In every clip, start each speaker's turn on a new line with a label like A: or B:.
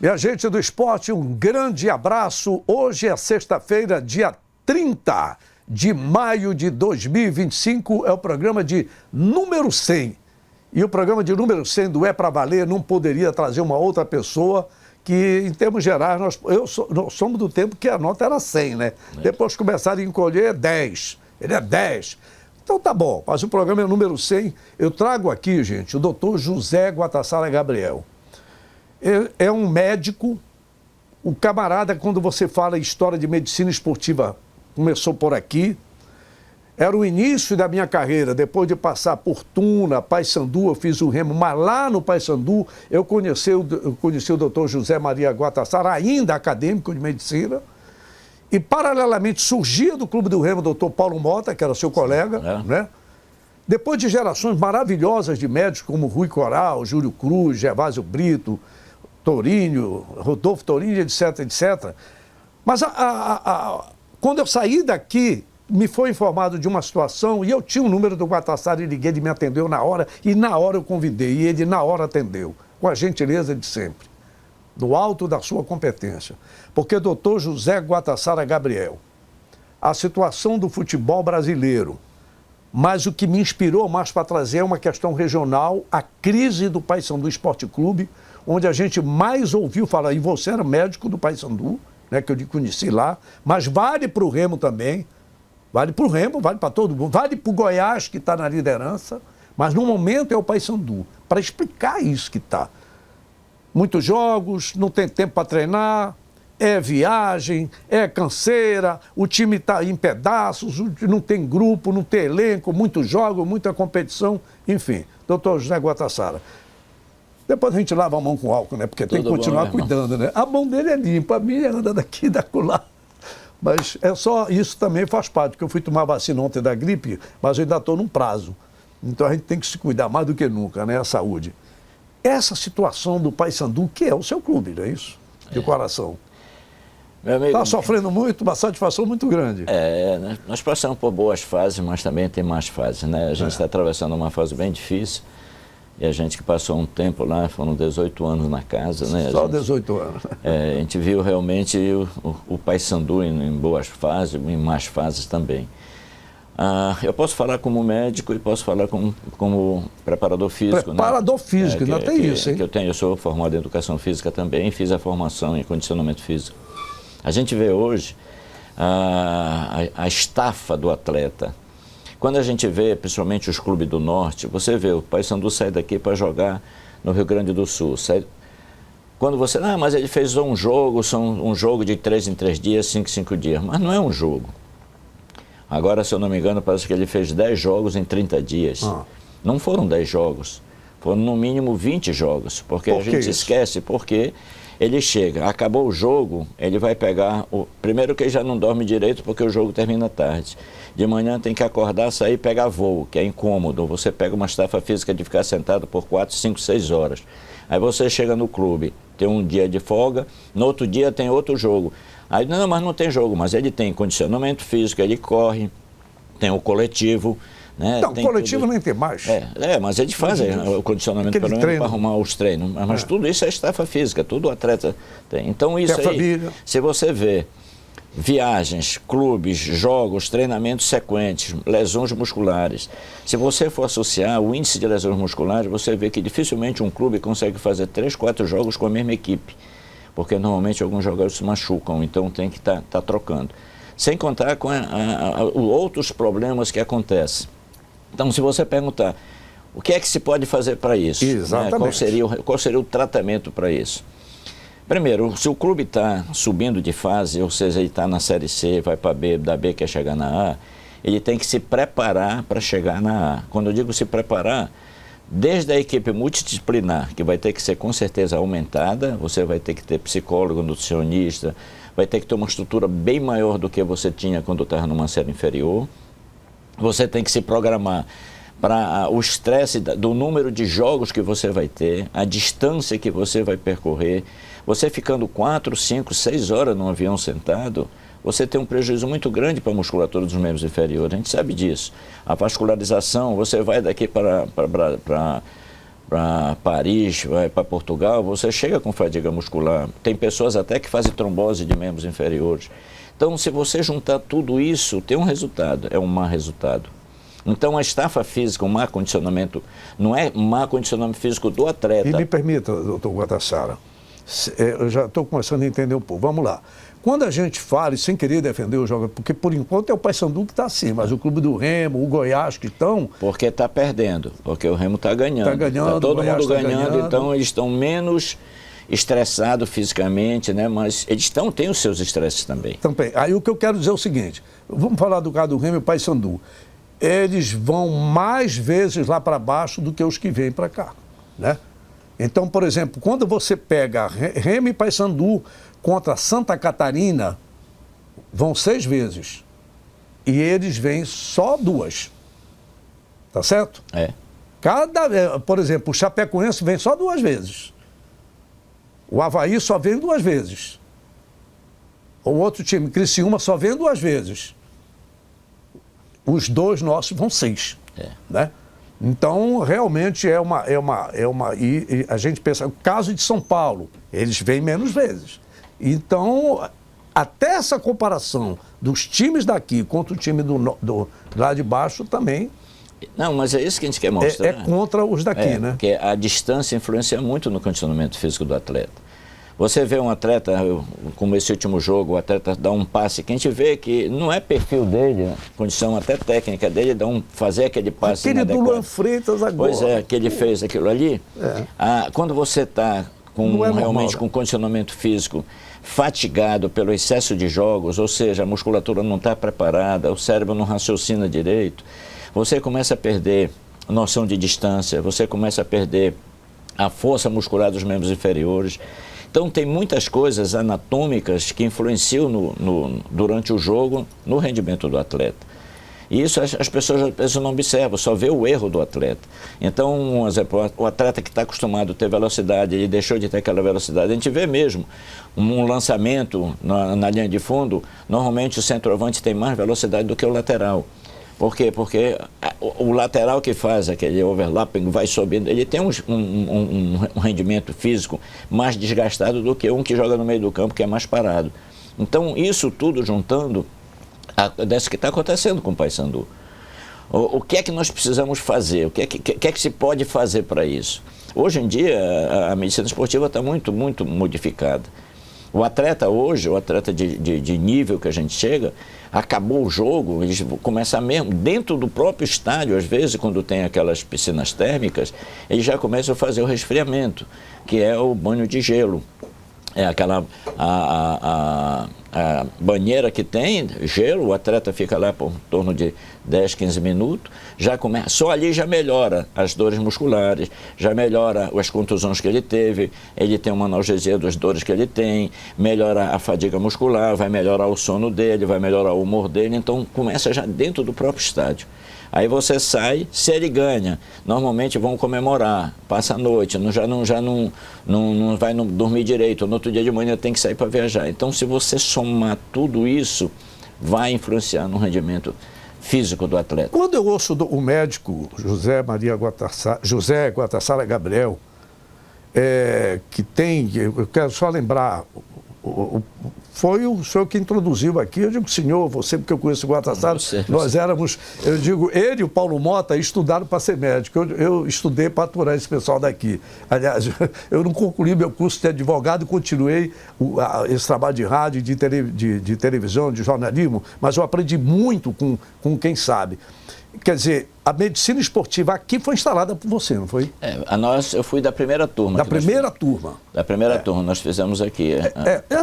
A: Minha gente do esporte, um grande abraço. Hoje é sexta-feira, dia 30 de maio de 2025, é o programa de número 100. E o programa de número 100 do É Pra Valer não poderia trazer uma outra pessoa que, em termos gerais, nós somos do tempo que a nota era 100, né? Depois começaram a encolher 10. Ele é 10. Então tá bom, mas o programa é número 100. Eu trago aqui, gente, o doutor José Guatassara Gabriel. É um médico, o camarada, quando você fala em história de medicina esportiva, começou por aqui. Era o início da minha carreira, depois de passar por Tuna, Paysandu, eu fiz o remo, mas lá no Paysandu eu conheci o doutor José Maria Guatassara, ainda acadêmico de medicina, e paralelamente surgia do Clube do Remo o doutor Paulo Mota, que era seu colega, né? Depois de gerações maravilhosas de médicos como Rui Coral, Júlio Cruz, Gervásio Brito, Torinho, Rodolfo Torinho, etc, etc. Mas quando eu saí daqui, me foi informado de uma situação e eu tinha o número do Guatassara e liguei, ele me atendeu na hora e na hora eu convidei e ele na hora atendeu, com a gentileza de sempre, no alto da sua competência. Porque doutor José Guatassara Gabriel, a situação do futebol brasileiro, mas o que me inspirou mais para trazer é uma questão regional, a crise do Paysandu Esporte Clube, onde a gente mais ouviu falar, e você era médico do Paysandu, né, que eu te conheci lá, mas vale para o Remo também, vale para o Remo, vale para todo mundo, vale para o Goiás, que está na liderança, mas no momento é o Paysandu, para explicar isso que está. Muitos jogos, não tem tempo para treinar, é viagem, é canseira, o time está em pedaços, não tem grupo, não tem elenco, muitos jogos, muita competição, enfim. Doutor José Guatassara, depois a gente lava a mão com álcool, né? Porque tem que continuar cuidando, né? A mão dele é limpa, a minha anda daqui e da acolá. Mas é só, isso também faz parte, porque eu fui tomar vacina ontem da gripe, mas eu ainda estou num prazo. Então a gente tem que se cuidar mais do que nunca, né? A saúde. Essa situação do Paysandu, que é o seu clube, não é isso? De coração. Está sofrendo muito, uma satisfação muito grande.
B: Nós passamos por boas fases, mas também tem mais fases, né? A gente está atravessando uma fase bem difícil. E a gente que passou um tempo lá, foram 18 anos na casa, né?
A: Só 18 anos.
B: A gente viu realmente o Paysandu em boas fases, em más fases também. Eu posso falar como médico e posso falar como preparador físico.
A: Preparador físico, ainda tem isso, hein?
B: Eu sou formado em educação física também, fiz a formação em condicionamento físico. A gente vê hoje a estafa do atleta. Quando a gente vê, principalmente os clubes do Norte, você vê o Paysandu sai daqui para jogar no Rio Grande do Sul. Quando você, mas ele fez um jogo, são um jogo de 3 em 3 dias, 5 em 5 dias, mas não é um jogo. Agora, se eu não me engano, parece que ele fez 10 jogos em 30 dias. Não foram 10 jogos, foram no mínimo 20 jogos, porque a gente esquece, porque ele chega, acabou o jogo, ele vai pegar, primeiro que ele já não dorme direito porque o jogo termina tarde. De manhã tem que acordar, sair e pegar voo, que é incômodo. Você pega uma estafa física de ficar sentado por 4, 5, 6 horas. Aí você chega no clube, tem um dia de folga, no outro dia tem outro jogo. Aí, não, mas não tem jogo, mas ele tem condicionamento físico, ele corre, tem o coletivo. Né?
A: Não, o coletivo nem tem mais.
B: Mas eles fazem o condicionamento pelo menos para arrumar os treinos. Mas tudo isso é estafa física, tudo o atleta tem. Então isso aí, família. Se você vê viagens, clubes, jogos, treinamentos sequentes, lesões musculares. Se você for associar o índice de lesões musculares, você vê que dificilmente um clube consegue fazer 3, 4 jogos com a mesma equipe. Porque normalmente alguns jogadores se machucam, então tem que estar trocando. Sem contar com outros problemas que acontecem. Então, se você perguntar, o que é que se pode fazer para isso?
A: Exatamente.
B: Né? Qual seria o tratamento para isso? Primeiro, se o clube está subindo de fase, ou seja, ele está na Série C, vai para B, da B quer chegar na A, ele tem que se preparar para chegar na A. Quando eu digo se preparar, desde a equipe multidisciplinar, que vai ter que ser com certeza aumentada, você vai ter que ter psicólogo, nutricionista, vai ter que ter uma estrutura bem maior do que você tinha quando estava numa série inferior. Você tem que se programar para o estresse do número de jogos que você vai ter, a distância que você vai percorrer. Você ficando 4, 5, 6 horas num avião sentado, você tem um prejuízo muito grande para a musculatura dos membros inferiores. A gente sabe disso. A vascularização, você vai daqui para para Paris, vai para Portugal, você chega com fadiga muscular. Tem pessoas até que fazem trombose de membros inferiores. Então, se você juntar tudo isso, tem um resultado, é um mau resultado. Então, a estafa física, o má condicionamento, não é má condicionamento físico do atleta.
A: E me permita, doutor Guatassara, eu já estou começando a entender um pouco. Vamos lá. Quando a gente fala, e sem querer defender o jogador, porque por enquanto é o Paysandu que está assim, mas o Clube do Remo, o Goiás que estão...
B: Porque está perdendo, porque o Remo está ganhando.
A: Está ganhando,
B: tá todo mundo
A: tá
B: ganhando, então eles estão menos estressados fisicamente, né? Mas eles têm os seus estresses também.
A: Também. Aí o que eu quero dizer é o seguinte, vamos falar do caso do Remo e o Paysandu. Eles vão mais vezes lá para baixo do que os que vêm para cá, né? Então, por exemplo, quando você pega Remo e Paysandu contra Santa Catarina, vão 6 vezes. E eles vêm só 2. Tá certo?
B: É.
A: Por exemplo, o Chapecoense vem só 2 vezes. O Avaí só vem 2 vezes. O outro time, Criciúma, só vem 2 vezes. Os 2 nossos vão 6. Né? Então, realmente e a gente pensa, o caso de São Paulo, eles vêm menos vezes. Então, até essa comparação dos times daqui contra o time do lá de baixo também...
B: Não, mas é isso que a gente quer mostrar.
A: É contra os daqui, né?
B: Porque a distância influencia muito no condicionamento físico do atleta. Você vê um atleta, como esse último jogo, o atleta dá um passe, que a gente vê que não é perfil dele, né? Condição até técnica dele, fazer aquele passe
A: inadequado. Aquele do Luan Freitas agora.
B: Pois é, que ele fez aquilo ali. Quando você está realmente com condicionamento físico fatigado pelo excesso de jogos, ou seja, a musculatura não está preparada, o cérebro não raciocina direito, você começa a perder a noção de distância, você começa a perder a força muscular dos membros inferiores. Então, tem muitas coisas anatômicas que influenciam durante o jogo no rendimento do atleta. E isso as pessoas não observam, só vê o erro do atleta. Então, um exemplo, o atleta que está acostumado a ter velocidade, ele deixou de ter aquela velocidade. A gente vê mesmo um lançamento na linha de fundo, normalmente o centroavante tem mais velocidade do que o lateral. Por quê? Porque o lateral que faz aquele overlapping vai subindo, ele tem um rendimento físico mais desgastado do que um que joga no meio do campo, que é mais parado. Então, isso tudo juntando, desse que está acontecendo com o Paysandu. O que é que nós precisamos fazer? O que é que se pode fazer para isso? Hoje em dia, a medicina esportiva está muito, muito modificada. O atleta hoje, o atleta de nível que a gente chega, acabou o jogo, eles começam mesmo, dentro do próprio estádio, às vezes, quando tem aquelas piscinas térmicas, eles já começam a fazer o resfriamento, que é o banho de gelo. É aquela a banheira que tem gelo, o atleta fica lá por torno de 10, 15 minutos, já começa, só ali já melhora as dores musculares, já melhora as contusões que ele tem uma analgesia das dores que ele tem, melhora a fadiga muscular, vai melhorar o sono dele, vai melhorar o humor dele, então começa já dentro do próprio estádio. Aí você sai, se ele ganha, normalmente vão comemorar, passa a noite, já não vai dormir direito, no outro dia de manhã tem que sair para viajar. Então, se você somar tudo isso, vai influenciar no rendimento físico do atleta.
A: Quando eu ouço o médico José Guatassara Gabriel, que tem, eu quero só lembrar, foi o senhor que introduziu aqui, eu digo, senhor, você, porque eu conheço o Guatassara, nós éramos, eu digo, ele e o Paulo Mota estudaram para ser médico, eu estudei para aturar esse pessoal daqui. Aliás, eu não concluí meu curso de advogado e continuei esse trabalho de rádio, de televisão, de jornalismo, mas eu aprendi muito com quem sabe. Quer dizer, a medicina esportiva aqui foi instalada por você, não foi?
B: Eu fui da primeira turma.
A: Da primeira turma?
B: Da primeira turma, nós fizemos aqui.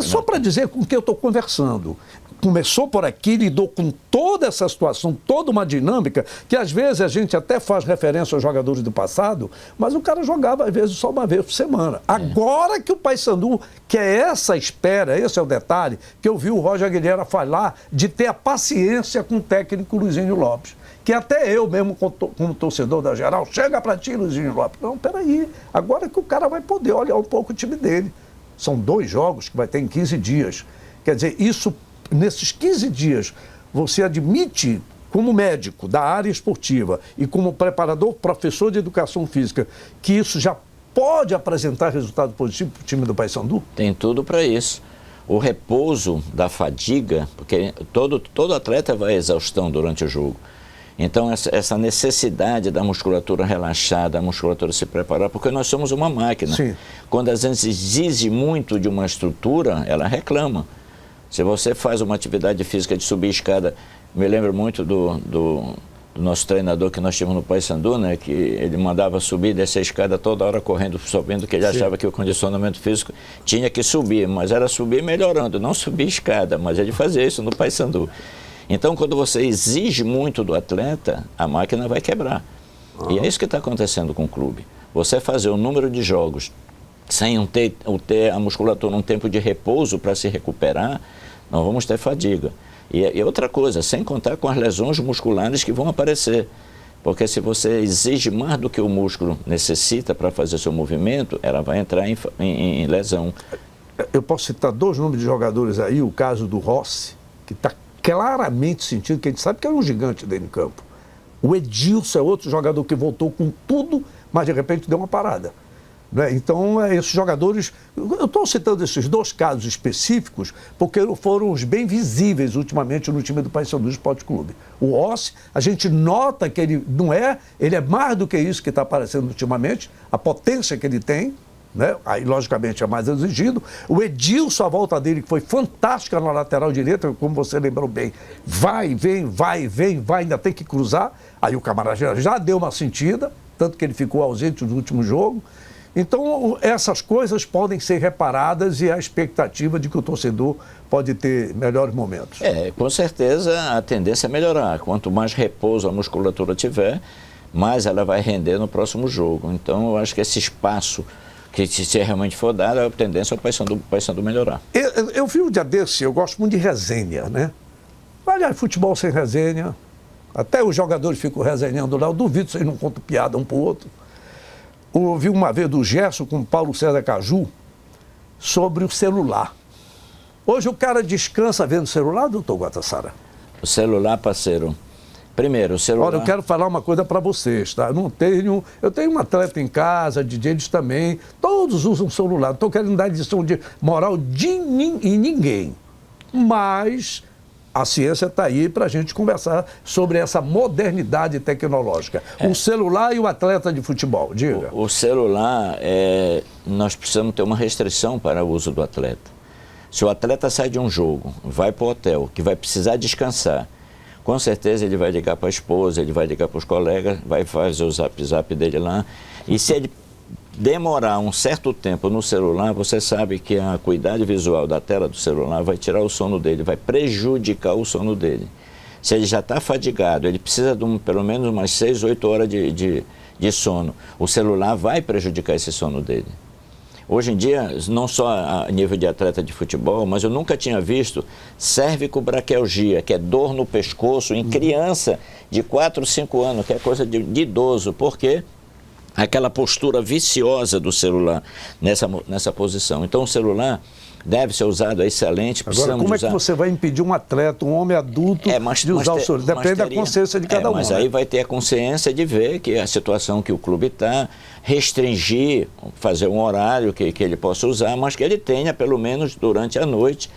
A: Só para dizer com quem eu estou conversando. Começou por aqui, lidou com toda essa situação, toda uma dinâmica, que às vezes a gente até faz referência aos jogadores do passado, mas o cara jogava às vezes só uma vez por semana. Agora que o Paysandu, que é essa espera, esse é o detalhe, que eu vi o Roger Aguilera falar de ter a paciência com o técnico Luizinho Lopes. Que até eu mesmo, como torcedor da geral, chega para ti, Luizinho Lopes. Não, peraí, agora que o cara vai poder olhar um pouco o time dele. São 2 jogos que vai ter em 15 dias. Quer dizer, isso, nesses 15 dias, você admite como médico da área esportiva e como preparador, professor de educação física, que isso já pode apresentar resultado positivo para o time do Paysandu?
B: Tem tudo para isso. O repouso da fadiga, porque todo atleta vai à exaustão durante o jogo. Então, essa necessidade da musculatura relaxar, da musculatura se preparar, porque nós somos uma máquina.
A: Sim.
B: Quando a gente exige muito de uma estrutura, ela reclama. Se você faz uma atividade física de subir escada, me lembro muito do nosso treinador que nós tínhamos no Paysandu, né, que ele mandava subir e descer a escada toda hora correndo, sabendo que ele achava que o condicionamento físico tinha que subir, mas era subir melhorando, não subir escada, mas ele fazia isso no Paysandu. Então, quando você exige muito do atleta, a máquina vai quebrar. E é isso que está acontecendo com o clube. Você fazer o número de jogos sem ter a musculatura um tempo de repouso para se recuperar, nós vamos ter fadiga. E outra coisa, sem contar com as lesões musculares que vão aparecer. Porque se você exige mais do que o músculo necessita para fazer seu movimento, ela vai entrar em lesão.
A: Eu posso citar 2 nomes de jogadores aí, o caso do Rossi, que está claramente sentindo, que a gente sabe que é um gigante dentro do campo. O Edilson é outro jogador que voltou com tudo, mas de repente deu uma parada. Né? Então, esses jogadores... Eu estou citando esses 2 casos específicos porque foram os bem visíveis ultimamente no time do Paysandu Esporte Clube. O Rossi, a gente nota que ele não é... Ele é mais do que isso que está aparecendo ultimamente, a potência que ele tem, né? Aí, logicamente, é mais exigido. O Edilson, a volta dele, que foi fantástica na lateral direita, como você lembrou bem, vai, vem, ainda tem que cruzar. Aí o camarada já deu uma sentida, tanto que ele ficou ausente no último jogo. Então, essas coisas podem ser reparadas e a expectativa de que o torcedor pode ter melhores momentos.
B: Com certeza a tendência é melhorar. Quanto mais repouso a musculatura tiver, mais ela vai render no próximo jogo. Então, eu acho que esse espaço que se realmente for dado, a tendência é o Paysandu melhorar.
A: Eu vi um dia desse, eu gosto muito de resenha, né? Olha, futebol sem resenha, até os jogadores ficam resenhando lá, eu duvido se eles não contam piada um para o outro. Ouvi uma vez do Gerson com o Paulo César Caju sobre o celular. Hoje o cara descansa vendo celular, doutor Guatassara?
B: O celular, parceiro. Primeiro, o celular...
A: Olha, eu quero falar uma coisa para vocês, tá? Eu tenho um atleta em casa, DJs também, todos usam celular. Não estou querendo dar lição de moral em ninguém. Mas a ciência está aí para a gente conversar sobre essa modernidade tecnológica. O celular e o atleta de futebol, diga.
B: O celular, nós precisamos ter uma restrição para o uso do atleta. Se o atleta sai de um jogo, vai para o hotel, que vai precisar descansar, com certeza ele vai ligar para a esposa, ele vai ligar para os colegas, vai fazer o zap dele lá. E se ele demorar um certo tempo no celular, você sabe que a acuidade visual da tela do celular vai tirar o sono dele, vai prejudicar o sono dele. Se ele já está fadigado, ele precisa de pelo menos umas 6, 8 horas de sono. O celular vai prejudicar esse sono dele. Hoje em dia, não só a nível de atleta de futebol, mas eu nunca tinha visto cérvico-braquialgia, que é dor no pescoço em criança de 4, 5 anos, que é coisa de idoso. Por quê? Aquela postura viciosa do celular nessa posição. Então, o celular deve ser usado, é excelente.
A: Agora, como é que você vai impedir um atleta, um homem adulto, de usar o celular? Depende da consciência de cada um.
B: Mas aí vai ter a consciência de ver que a situação que o clube está, restringir, fazer um horário que ele possa usar, mas que ele tenha, pelo menos durante a noite,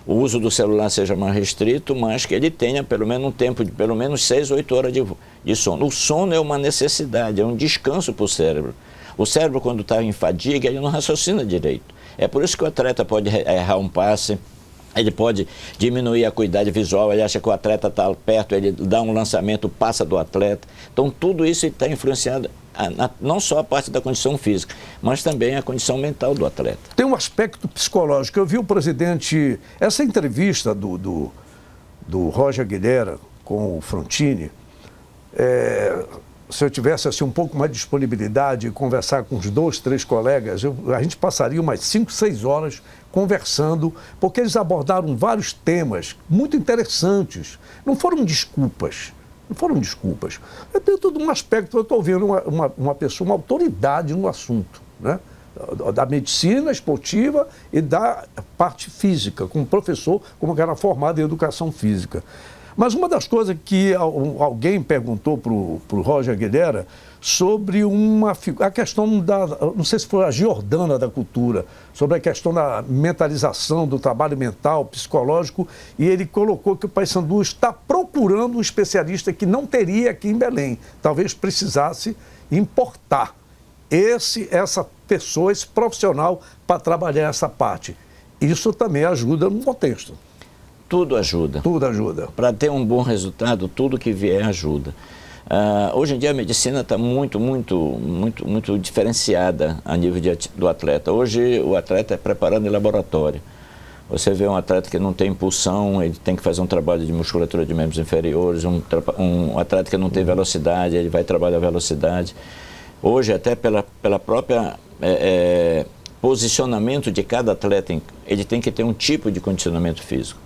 B: o uso do celular seja mais restrito, mas que ele tenha pelo menos um tempo de pelo menos 6, 8 horas de sono. O sono é uma necessidade, é um descanso para o cérebro. O cérebro, quando está em fadiga, ele não raciocina direito. É por isso que o atleta pode errar um passe, ele pode diminuir a acuidade visual, ele acha que o atleta está perto, ele dá um lançamento, passa do atleta. Então, tudo isso está influenciado não só a parte da condição física, mas também a condição mental do atleta.
A: Tem um aspecto psicológico. Eu vi o presidente, essa entrevista do Roger Guilherme com o Frontini, se eu tivesse assim, um pouco mais de disponibilidade e conversar com os 2, 3 colegas, a gente passaria umas 5, 6 horas conversando, porque eles abordaram vários temas muito interessantes. Não foram desculpas. É dentro de um aspecto, eu estou vendo uma pessoa, uma autoridade no assunto, né? Da medicina esportiva e da parte física, como professor, como que era formado em educação física. Mas uma das coisas que alguém perguntou para o Roger Guilherme sobre a questão da, não sei se foi a Giordana da Cultura, sobre a questão da mentalização, do trabalho mental, psicológico, e ele colocou que o Paysandu está procurando um especialista que não teria aqui em Belém, talvez precisasse importar essa pessoa, esse profissional para trabalhar essa parte. Isso também ajuda no contexto.
B: Tudo ajuda.
A: Tudo ajuda.
B: Para ter um bom resultado, tudo que vier ajuda. Hoje em dia a medicina está muito diferenciada a nível do atleta. Hoje o atleta é preparado em laboratório. Você vê um atleta que não tem impulsão, ele tem que fazer um trabalho de musculatura de membros inferiores, um atleta que não tem velocidade, ele vai trabalhar a velocidade. Hoje, até pela própria posicionamento de cada atleta, ele tem que ter um tipo de condicionamento físico.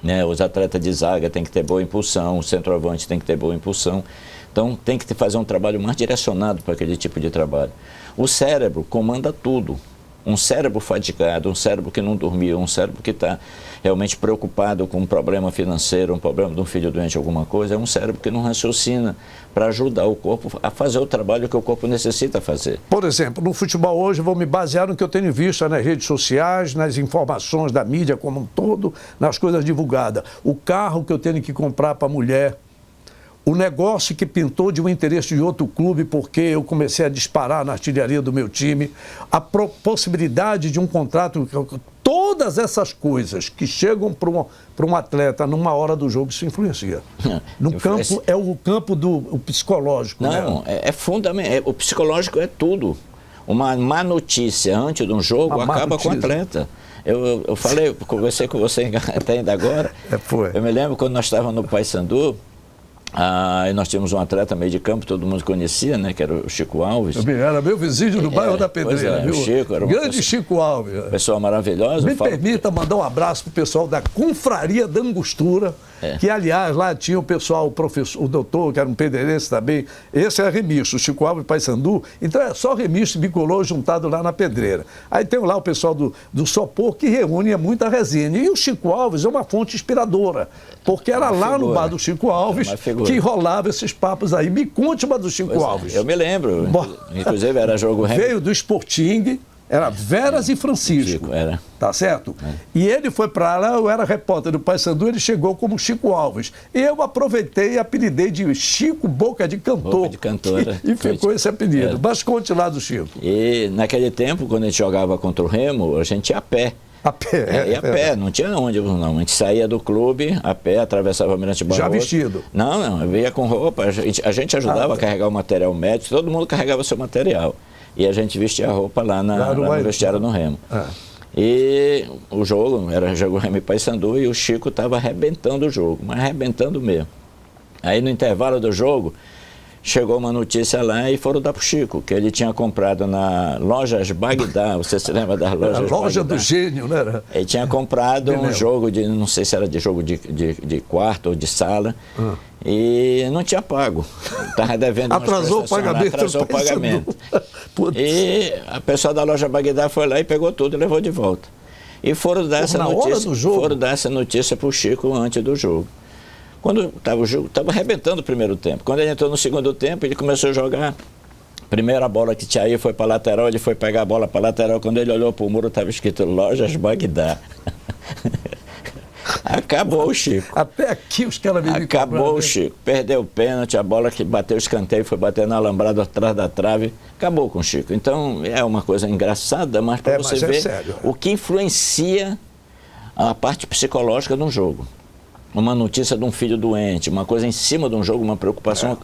B: Né? Os atletas de zaga têm que ter boa impulsão, o centroavante tem que ter boa impulsão. Então, tem que fazer um trabalho mais direcionado para aquele tipo de trabalho. O cérebro comanda tudo. Um cérebro fatigado, um cérebro que não dormiu, um cérebro que está realmente preocupado com um problema financeiro, um problema de um filho doente, alguma coisa, é um cérebro que não raciocina para ajudar o corpo a fazer o trabalho que o corpo necessita fazer.
A: Por exemplo, no futebol hoje, vou me basear no que eu tenho visto nas redes sociais, nas informações da mídia como um todo, nas coisas divulgadas. O carro que eu tenho que comprar para a mulher, o negócio que pintou de um interesse de outro clube porque eu comecei a disparar na artilharia do meu time, a possibilidade de um contrato, todas essas coisas que chegam para um atleta numa hora do jogo, isso influencia. No campo, é o campo do psicológico.
B: Não,
A: né?
B: é fundamental. O psicológico é tudo. Uma má notícia antes de um jogo acaba com o atleta. Eu conversei com você até ainda agora.
A: Foi.
B: Eu me lembro quando nós estávamos no Paysandu, e nós tínhamos um atleta meio de campo, todo mundo conhecia, né, que era o Chico Alves.
A: Era meu vizinho do bairro da Pedreira, viu?
B: O Chico era
A: grande Chico Alves.
B: Pessoa maravilhosa.
A: Me permita mandar um abraço para o pessoal da Confraria da Angostura, que aliás lá tinha o pessoal, o doutor, que era um pedreirense também. Esse é Remixo, o Chico Alves Paysandu. Então é só Remixo e Bicolor juntado lá na Pedreira. Aí tem lá o pessoal do Sopor que reúne muita resenha. E o Chico Alves é uma fonte inspiradora, porque era lá no bar do Chico Alves que rolava esses papos aí. Me conte uma do Chico Alves.
B: Eu me lembro. Inclusive era jogo...
A: Veio do Sporting, era Veras e Francisco.
B: Chico, era.
A: Tá certo? E ele foi para lá, eu era repórter do Paysandu, ele chegou como Chico Alves. Eu aproveitei e apelidei de Chico Boca de Cantor.
B: Boca de Cantor.
A: E ficou esse apelido. Mas conte lá do Chico.
B: E naquele tempo, quando a gente jogava contra o Remo, a gente ia a pé.
A: A pé?
B: Ia a pé, não tinha onde, não. A gente saía do clube a pé, atravessava o Almirante Barroso.
A: Já vestido?
B: Não, eu ia com roupa, a gente ajudava a carregar o material médico, todo mundo carregava seu material. E a gente vestia a roupa lá no vestiário no Remo. E o jogo, era jogo Remo e Paysandu, e o Chico estava arrebentando o jogo, mas arrebentando mesmo. Aí no intervalo do jogo, chegou uma notícia lá e foram dar para o Chico, que ele tinha comprado na Lojas Bagdá, você se lembra das lojas Bagdá?
A: A loja do gênio, né?
B: Ele tinha comprado um jogo de, não sei se era de jogo de quarto ou de sala, e não tinha pago. Estava devendo
A: atrasou o pagamento.
B: Atrasou o pagamento. E a pessoa da Loja Bagdá foi lá e pegou tudo e levou de volta. E foram dar essa notícia para o Chico antes do jogo. Quando estava o jogo, estava arrebentando o primeiro tempo. Quando ele entrou no segundo tempo, ele começou a jogar. Primeira bola que tinha aí foi para a lateral, ele foi pegar a bola para a lateral. Quando ele olhou para o muro, estava escrito Lojas Bagdá. Acabou o Chico.
A: Até aqui os caras me
B: acabou o Chico. Perdeu o pênalti, a bola que bateu o escanteio, foi bater na alambrado atrás da trave. Acabou com o Chico. Então, é uma coisa engraçada, mas para você ver o que influencia a parte psicológica de um jogo. Uma notícia de um filho doente, uma coisa em cima de um jogo, uma preocupação.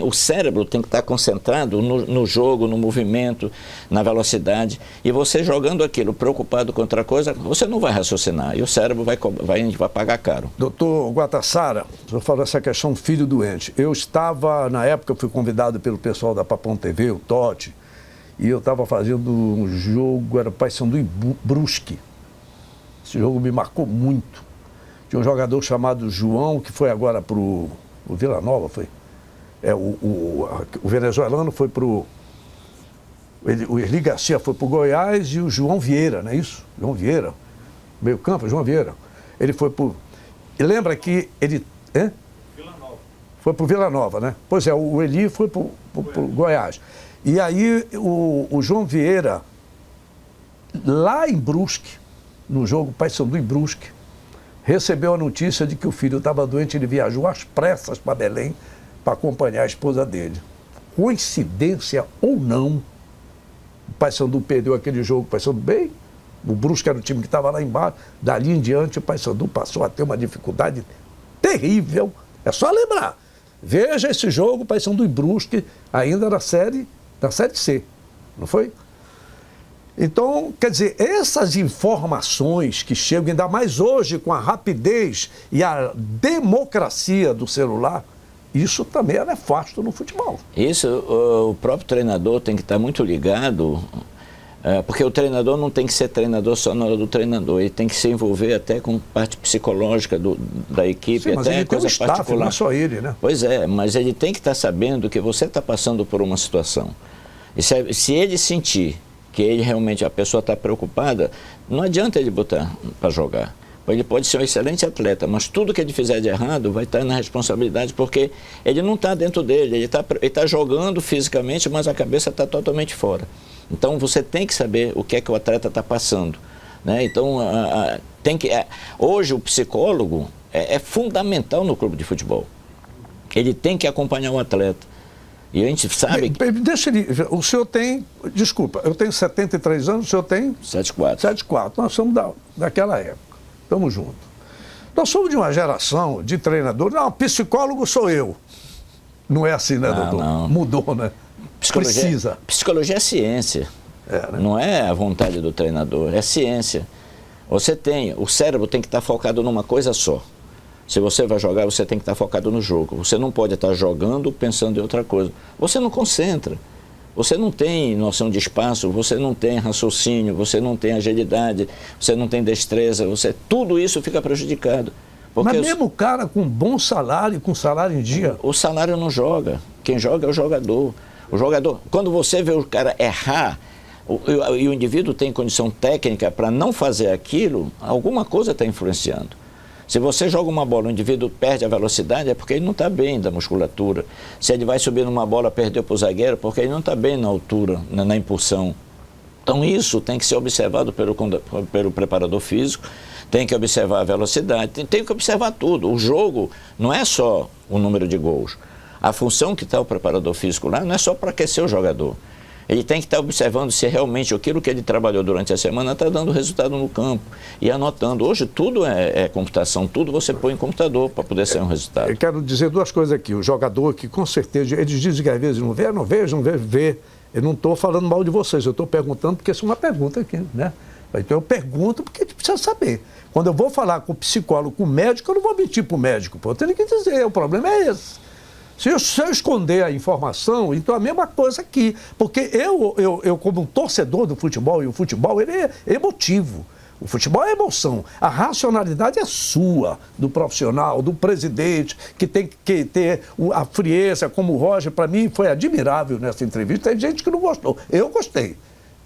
B: O cérebro tem que estar concentrado no jogo, no movimento, na velocidade. E você jogando aquilo, preocupado com outra coisa, você não vai raciocinar. E o cérebro vai pagar caro.
A: Doutor Guatassara, o senhor falou essa questão filho doente. Eu estava, na época, eu fui convidado pelo pessoal da Papão TV, o Totti, e eu estava fazendo um jogo, era Paysandu e Brusque. Esse jogo me marcou muito. Tinha um jogador chamado João, que foi agora para o Vila Nova, foi. O venezuelano foi para o Erli Garcia foi para o Goiás e o João Vieira, não é isso? João Vieira, meio campo, João Vieira. Ele foi para o... E lembra que ele Hein? Foi para o Vila Nova, né? Pois é, o Eli foi para o Goiás. E aí o João Vieira, lá em Brusque, no jogo Paysandu em Brusque, recebeu a notícia de que o filho estava doente. Ele viajou às pressas para Belém para acompanhar a esposa dele. Coincidência ou não, o Paysandu perdeu aquele jogo, o Paysandu bem, o Brusque era o time que estava lá embaixo, dali em diante o Paysandu passou a ter uma dificuldade terrível. É só lembrar, veja esse jogo, o Paysandu e Brusque, ainda da série C, não foi? Então, quer dizer, essas informações que chegam, ainda mais hoje com a rapidez e a democracia do celular, isso também é nefasto no futebol.
B: Isso, o próprio treinador tem que estar muito ligado, porque o treinador não tem que ser treinador só na hora do treinador, ele tem que se envolver até com parte psicológica da equipe.
A: Sim, mas
B: até
A: ele tem
B: coisa
A: um staff,
B: particular.
A: não é só ele, né?
B: Pois é, mas ele tem que estar sabendo que você está passando por uma situação. E se ele sentir que ele realmente, a pessoa está preocupada, não adianta ele botar para jogar. Ele pode ser um excelente atleta, mas tudo que ele fizer de errado vai estar na responsabilidade, porque ele não está dentro dele, ele está jogando fisicamente, mas a cabeça está totalmente fora. Então você tem que saber o que é que o atleta está passando, né? Então, hoje o psicólogo é fundamental no clube de futebol. Ele tem que acompanhar o atleta. E a gente sabe que...
A: Deixa ele... O senhor tem... Desculpa, eu tenho 73 anos, o senhor tem...
B: 74.
A: 74. Nós somos daquela época. Estamos juntos. Nós somos de uma geração de treinadores. Não, psicólogo sou eu. Não é assim, né, doutor?
B: Não.
A: Mudou, né? Precisa.
B: Psicologia é ciência.
A: Né?
B: Não é a vontade do treinador, é ciência. O cérebro tem que estar focado numa coisa só. Se você vai jogar, você tem que estar focado no jogo. Você não pode estar jogando pensando em outra coisa. Você não concentra. Você não tem noção de espaço, você não tem raciocínio, você não tem agilidade, você não tem destreza, tudo isso fica prejudicado.
A: Mas mesmo o cara com bom salário, com salário em dia...
B: O salário não joga. Quem joga é o jogador. O jogador, quando você vê o cara errar, e o indivíduo tem condição técnica para não fazer aquilo, alguma coisa está influenciando. Se você joga uma bola, o indivíduo perde a velocidade, é porque ele não está bem da musculatura. Se ele vai subir numa bola, perdeu para o zagueiro, porque ele não está bem na altura, na impulsão. Então isso tem que ser observado pelo preparador físico, tem que observar a velocidade, tem que observar tudo. O jogo não é só o número de gols. A função que está o preparador físico lá não é só para aquecer o jogador. Ele tem que estar observando se realmente aquilo que ele trabalhou durante a semana está dando resultado no campo e anotando. Hoje tudo é computação, tudo você põe em computador para poder ser um resultado.
A: Eu quero dizer duas coisas aqui. O jogador que com certeza, eles dizem que às vezes não vê. Eu não estou falando mal de vocês, eu estou perguntando porque isso é uma pergunta aqui, né? Então eu pergunto porque a gente precisa saber. Quando eu vou falar com o psicólogo, com o médico, eu não vou mentir para o médico. Eu tenho que dizer, o problema é esse. Se eu esconder a informação, então a mesma coisa aqui. Porque eu como um torcedor do futebol, e o futebol ele é emotivo. O futebol é emoção. A racionalidade é sua, do profissional, do presidente, que tem que ter a frieza, como o Roger, para mim, foi admirável nessa entrevista. Tem gente que não gostou. Eu gostei.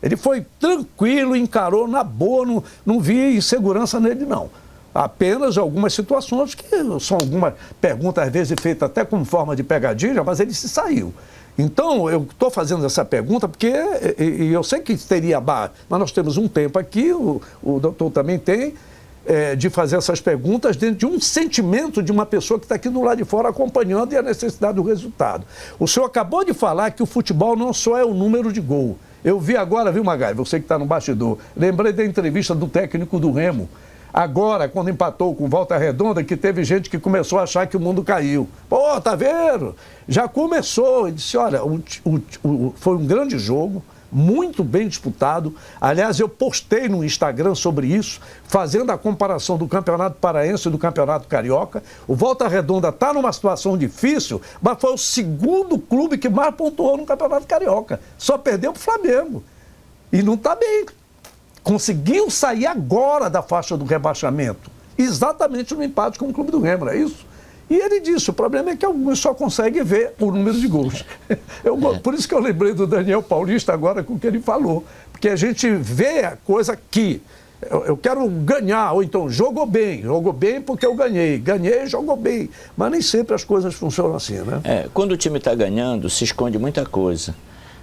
A: Ele foi tranquilo, encarou na boa, não vi insegurança nele, não. Apenas algumas situações que são algumas perguntas, às vezes, feitas até como forma de pegadinha, mas ele se saiu. Então, eu estou fazendo essa pergunta porque, e eu sei que teria base, mas nós temos um tempo aqui, o doutor também tem, de fazer essas perguntas dentro de um sentimento de uma pessoa que está aqui do lado de fora acompanhando e a necessidade do resultado. O senhor acabou de falar que o futebol não só é o número de gol. Eu vi agora, viu, Magali, você que está no bastidor, lembrei da entrevista do técnico do Remo, agora, quando empatou com Volta Redonda, que teve gente que começou a achar que o mundo caiu. Pô, tá vendo? Já começou. Ele disse, olha, foi um grande jogo, muito bem disputado. Aliás, eu postei no Instagram sobre isso, fazendo a comparação do Campeonato Paraense e do Campeonato Carioca. O Volta Redonda está numa situação difícil, mas foi o segundo clube que mais pontuou no Campeonato Carioca. Só perdeu para o Flamengo. E não está bem. Conseguiu sair agora da faixa do rebaixamento, exatamente no empate com o Clube do Remo, não é isso? E ele disse, o problema é que alguns só conseguem ver o número de gols. Por isso que eu lembrei do Daniel Paulista agora com o que ele falou, porque a gente vê a coisa que Eu quero ganhar, ou então jogou bem porque eu ganhei, jogou bem. Mas nem sempre as coisas funcionam assim, né?
B: Quando o time está ganhando, se esconde muita coisa.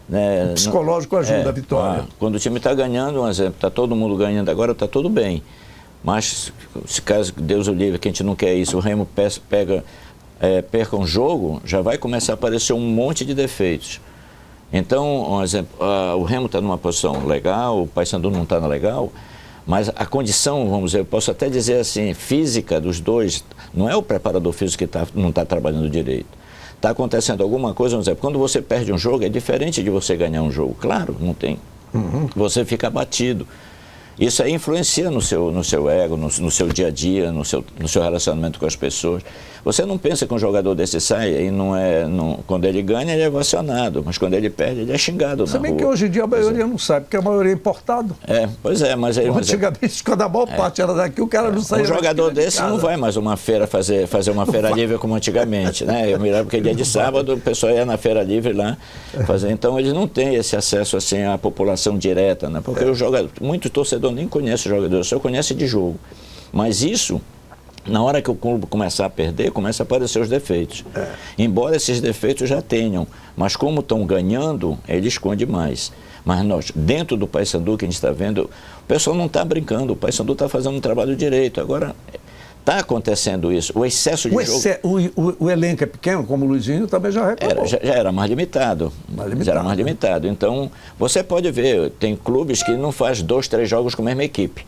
B: Né?
A: O psicológico ajuda a vitória.
B: Quando o time está ganhando, um exemplo, está todo mundo ganhando agora, está tudo bem. Mas, se caso Deus o livre, que a gente não quer isso, o Remo perca um jogo, já vai começar a aparecer um monte de defeitos. Então, um exemplo, o Remo está numa posição legal, o Paysandu não está legal, mas a condição, vamos dizer, eu posso até dizer assim, física dos dois, não é o preparador físico que não está trabalhando direito. Está acontecendo alguma coisa, vamos dizer, quando você perde um jogo, é diferente de você ganhar um jogo. Claro, não tem. Você fica abatido. Isso aí influencia no seu ego, no seu dia a dia, no seu relacionamento com as pessoas. Você não pensa que um jogador desse sai e quando ele ganha, ele é ovacionado, mas quando ele perde, ele é xingado na rua.
A: Se bem que hoje em dia a maioria não sai, porque a maioria é importado.
B: Pois é, mas aí...
A: Antigamente, quando a maior parte era daqui, o cara não saía.
B: Um jogador desse não vai mais uma feira fazer uma feira livre como antigamente, né? Eu me lembro que dia de sábado o pessoal ia na feira livre lá fazer. Então eles não têm esse acesso assim à população direta, né? Porque muito torcedor nem conhece o jogador, só conhece de jogo. Mas isso, na hora que o clube começar a perder, começa a aparecer os defeitos. Embora esses defeitos já tenham, mas como estão ganhando, ele esconde mais. Mas nós, dentro do Paysandu que a gente está vendo, o pessoal não está brincando, o Paysandu está fazendo um trabalho direito. Agora, está acontecendo isso, o excesso de jogo...
A: O elenco é pequeno, como o Luizinho também já reclamou.
B: Já era mais limitado. Já era mais limitado. Então, você pode ver, tem clubes que não faz 2, 3 jogos com a mesma equipe.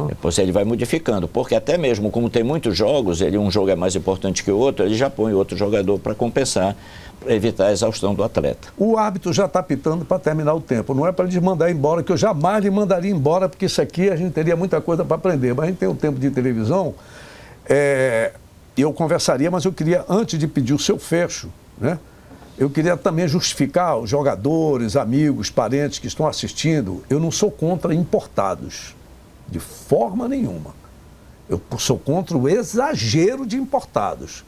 B: Depois ele vai modificando, porque até mesmo como tem muitos jogos, um jogo é mais importante que o outro, ele já põe outro jogador para compensar, para evitar a exaustão do atleta.
A: O árbitro já está apitando para terminar o tempo, não é para eles mandar embora, que eu jamais lhe mandaria embora, porque isso aqui a gente teria muita coisa para aprender, mas a gente tem um tempo de televisão, eu conversaria, mas eu queria, antes de pedir o seu fecho, né? Eu queria também justificar os jogadores, amigos, parentes que estão assistindo, eu não sou contra importados. De forma nenhuma. Eu sou contra o exagero de importados.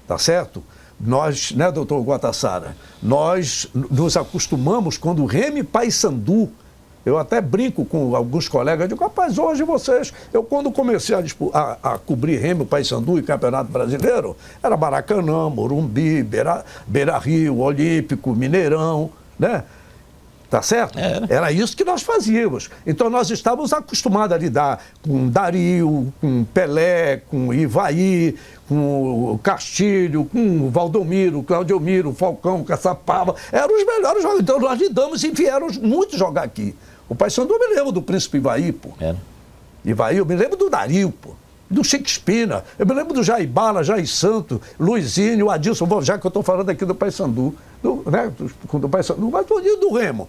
A: Tá certo? Nós, né, doutor Guatassara, nós nos acostumamos quando o Remo e Paysandu, eu até brinco com alguns colegas, digo, rapaz, hoje eu quando comecei a cobrir Remo, Paysandu e Campeonato Brasileiro, era Maracanã, Morumbi, Beira Rio, Olímpico, Mineirão, né? Tá certo? Era isso que nós fazíamos. Então nós estávamos acostumados a lidar com Dario, com Pelé, com Ivaí, com o Castilho, com o Valdomiro, Claudiomiro, Falcão, Caçapava. Eram os melhores jogadores. Então nós lidamos e vieram muitos jogar aqui. O Paysandu, eu me lembro do Príncipe Ivaí, pô. Ivaí, eu me lembro do Dario, pô. Do Chico Espina, eu me lembro do Jair Bala, Jair Santos, Luizinho, Adilson, já que eu estou falando aqui do Paysandu, né, do Paysandu, mas do Remo.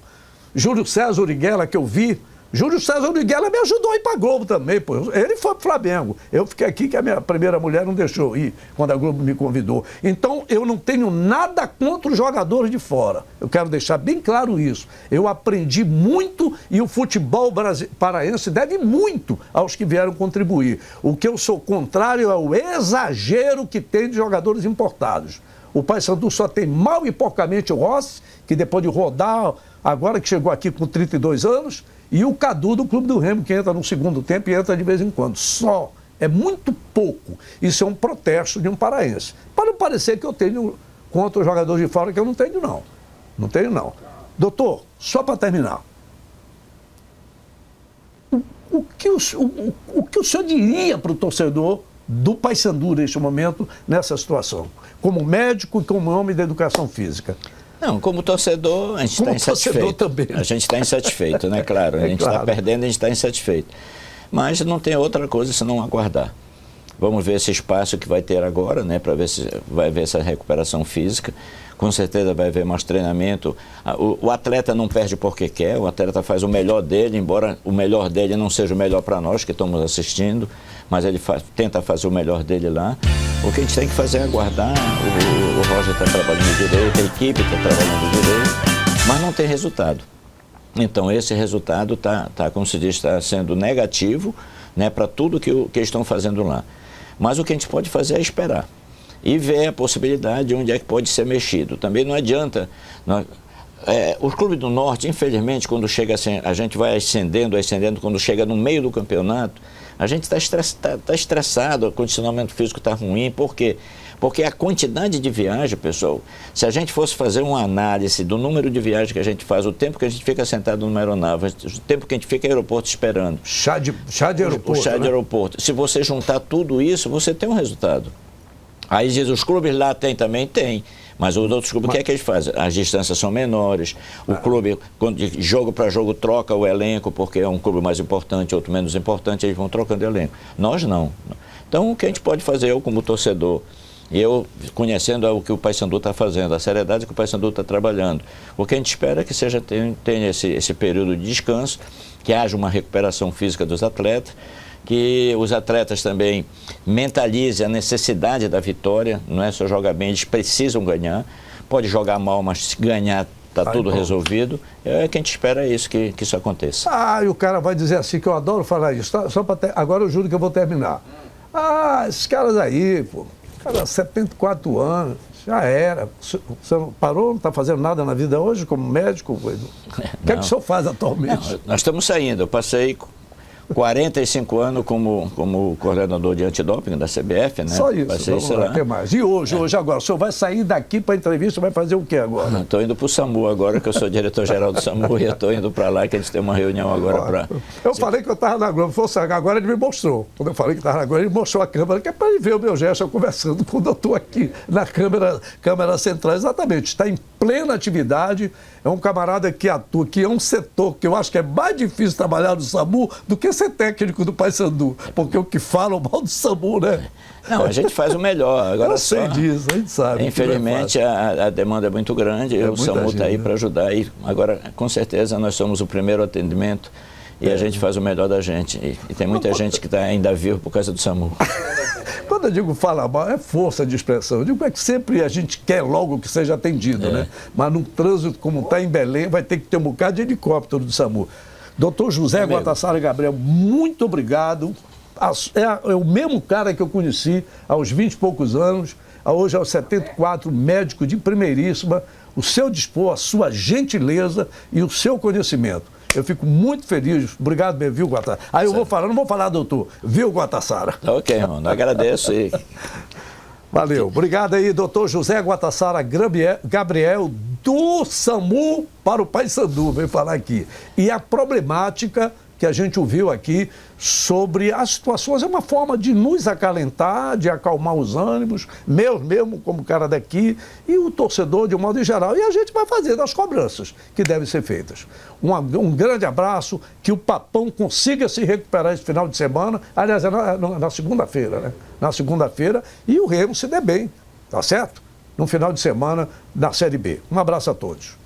A: Júlio César Uriguela, que eu vi, Júlio César Uriguela me ajudou a ir para a Globo também, pô. Ele foi para o Flamengo. Eu fiquei aqui que a minha primeira mulher não deixou ir quando a Globo me convidou. Então, eu não tenho nada contra os jogadores de fora. Eu quero deixar bem claro isso. Eu aprendi muito e o futebol paraense deve muito aos que vieram contribuir. O que eu sou contrário é o exagero que tem de jogadores importados. O Paysandu só tem mal e porcamente o Rossi, que depois de rodar, agora que chegou aqui com 32 anos, e o Cadu do Clube do Remo, que entra no segundo tempo e entra de vez em quando. Só. É muito pouco. Isso é um protesto de um paraense. Para não parecer que eu tenho contra os jogadores de fora, que eu não tenho, não. Não tenho, não. Doutor, só para terminar. O que o senhor diria para o torcedor do Paysandu neste momento, nessa situação? Como médico e como homem da educação física.
B: Não, como torcedor, a gente está insatisfeito.
A: Também.
B: A gente está insatisfeito, né? Claro, a gente está perdendo, a gente está insatisfeito. Mas não tem outra coisa senão aguardar. Vamos ver esse espaço que vai ter agora, né? Para ver se vai haver essa recuperação física. Com certeza vai haver mais treinamento. O atleta não perde porque quer, o atleta faz o melhor dele, embora o melhor dele não seja o melhor para nós que estamos assistindo, mas ele tenta fazer o melhor dele lá. O que a gente tem que fazer é aguardar. O Roger está trabalhando direito, a equipe está trabalhando direito, mas não tem resultado. Então esse resultado como se diz, está sendo negativo, né, para tudo que eles estão fazendo lá. Mas o que a gente pode fazer é esperar e ver a possibilidade de onde é que pode ser mexido. Também não adianta os clubes do Norte, infelizmente, quando chega assim, a gente vai ascendendo, quando chega no meio do campeonato, a gente está estressado, o condicionamento físico está ruim. Por quê? Porque a quantidade de viagem, pessoal, se a gente fosse fazer uma análise do número de viagens que a gente faz, o tempo que a gente fica sentado numa aeronave, o tempo que a gente fica no aeroporto esperando.
A: Chá de aeroporto.
B: O chá de
A: né?
B: aeroporto. Se você juntar tudo isso, você tem um resultado. Aí diz, os clubes lá também tem. Mas os outros clubes, o que é que eles fazem? As distâncias são menores, o clube, de jogo para jogo, troca o elenco, porque é um clube mais importante, outro menos importante, eles vão trocando o elenco. Nós não. Então, o que a gente pode fazer, eu como torcedor, eu conhecendo o que o Paysandu está fazendo, a seriedade que o Paysandu está trabalhando, o que a gente espera é que tenha esse período de descanso, que haja uma recuperação física dos atletas, que os atletas também mentalizem a necessidade da vitória, não é só jogar bem, eles precisam ganhar, pode jogar mal, mas se ganhar está tudo resolvido. É que a gente espera isso, que isso aconteça.
A: E o cara vai dizer assim, que eu adoro falar isso, só agora eu juro que eu vou terminar. Esses caras aí, pô, cara, 74 anos, já era. Você não parou, não está fazendo nada na vida hoje como médico? O que é que o senhor faz atualmente?
B: Não, nós estamos saindo, eu passei 45 anos como coordenador de antidoping da CBF, né?
A: Só isso,
B: passei,
A: vamos lá, o mais? E hoje agora, o senhor vai sair daqui para a entrevista, vai fazer o que agora?
B: Estou indo para o SAMU agora, que eu sou diretor-geral do SAMU, e estou indo para lá, que a gente tem uma reunião agora para...
A: Eu falei que eu estava na Globo, agora ele me mostrou. Quando eu falei que estava na Globo, ele mostrou a câmera, que é para ele ver o meu gesto, eu conversando quando eu estou aqui na câmera central. Exatamente, está em plena atividade, é um camarada que atua, que é um setor que eu acho que é mais difícil trabalhar no SAMU do que ser técnico do Paysandu, porque o que falam mal do SAMU, né?
B: Não, a gente faz o melhor. Agora
A: eu sei disso, a gente sabe.
B: Infelizmente, a demanda é muito grande, o SAMU está aí para ajudar. E agora, com certeza, nós somos o primeiro atendimento e a gente faz o melhor da gente. E tem muita gente que está ainda vivo por causa do SAMU.
A: Quando eu digo fala mal, é força de expressão. Eu digo que sempre a gente quer logo que seja atendido, né? Mas num trânsito como está em Belém, vai ter que ter um bocado de helicóptero do SAMU. Doutor José Guatassara Gabriel, muito obrigado. É o mesmo cara que eu conheci aos 20 e poucos anos, hoje aos 74, médico de primeiríssima, o seu dispor, a sua gentileza e o seu conhecimento. Eu fico muito feliz. Obrigado, bem, viu, Guatassara? Aí eu vou falar, não vou falar, doutor, viu, Guatassara?
B: Tá ok, irmão, eu agradeço e...
A: Valeu. Obrigado aí, doutor José Guatassara Gabriel, do SAMU para o Paysandu, veio falar aqui. E a problemática que a gente ouviu aqui sobre as situações é uma forma de nos acalentar, de acalmar os ânimos, mesmo como cara daqui, e o torcedor de um modo geral. E a gente vai fazer as cobranças que devem ser feitas. Um grande abraço, que o Papão consiga se recuperar esse final de semana, aliás, é na segunda-feira, né? Na segunda-feira, e o Remo se dê bem, tá certo? No final de semana, na Série B. Um abraço a todos.